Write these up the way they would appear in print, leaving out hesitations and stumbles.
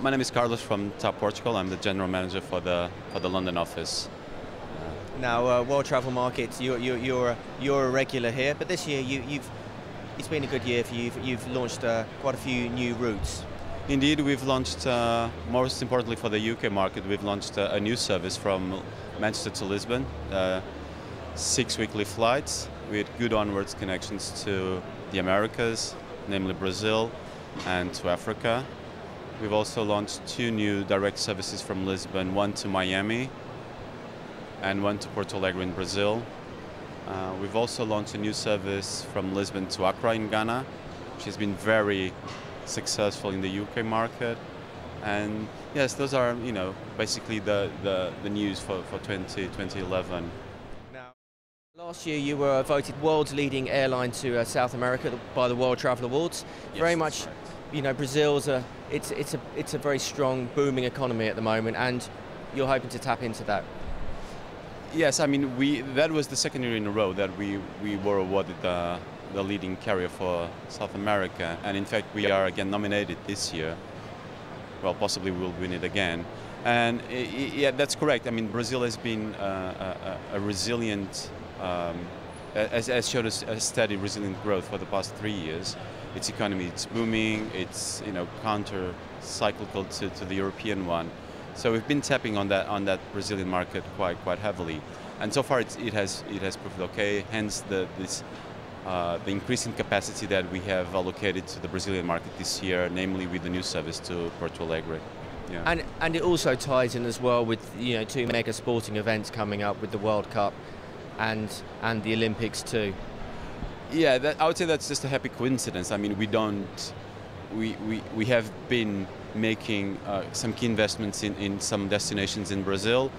My name is Carlos from TAP Portugal. I'm the general manager for the London office. Now, World Travel Market, you're a regular here, but this year it's been a good year for you. You've launched quite a few new routes. Indeed, we've launched, most importantly for the UK market, we've launched a new service from Manchester to Lisbon, 6 weekly flights with good onwards connections to the Americas, namely Brazil, and to Africa. We've also launched 2 new direct services from Lisbon, one to Miami and one to Porto Alegre in Brazil. We've also launched a new service from Lisbon to Accra in Ghana, which has been very successful in the UK market. And yes, those are, basically the news for 2011. Now, last year you were voted world's leading airline to South America by the World Travel Awards. Yes, very much, Brazil's it's a very strong, booming economy at the moment, and you're hoping to tap into that. Yes, I mean that was the second year in a row that we were awarded the leading carrier for South America, and in fact we are again nominated this year. Well, possibly we'll win it again. And yeah, that's correct. I mean, Brazil has been a resilient, has showed us a steady, resilient growth for the past 3 years. Its economy, it's booming. It's counter-cyclical to the European one. So we've been tapping on that Brazilian market quite heavily, and so far it has proved okay. Hence the increasing capacity that we have allocated to the Brazilian market this year, namely with the new service to Porto Alegre. Yeah. And it also ties in as well with 2 mega sporting events coming up with the World Cup and the Olympics too. Yeah, I would say that's just a happy coincidence. I mean, we have been making some key investments in some destinations in Brazil.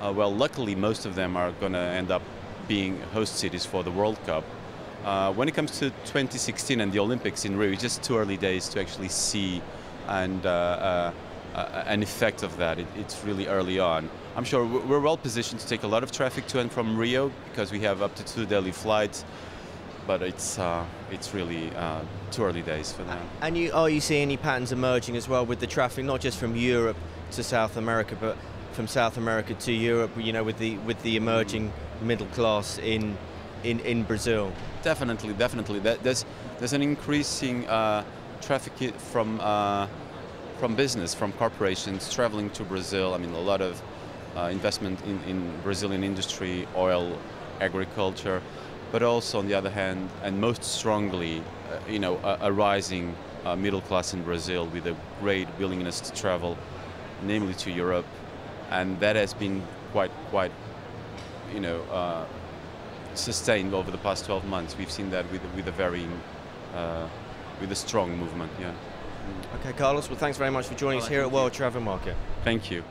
Well, luckily most of them are going to end up being host cities for the World Cup. When it comes to 2016 and the Olympics in Rio, it's just too early days to actually see an effect of that. It's really early on. I'm sure we're well positioned to take a lot of traffic to and from Rio because we have up to 2 daily flights. But it's really too early days for that. And are you seeing any patterns emerging as well with the traffic, not just from Europe to South America, but from South America to Europe? With the emerging middle class in Brazil. Definitely. There's an increasing traffic from business, from corporations traveling to Brazil. I mean, a lot of investment in Brazilian industry, oil, agriculture. But also, on the other hand, and most strongly, a rising middle class in Brazil with a great willingness to travel, namely to Europe, and that has been quite sustained over the past 12 months. We've seen that with a strong movement. Yeah. Okay, Carlos. Well, thanks very much for joining us here at World Travel Market. Thank you.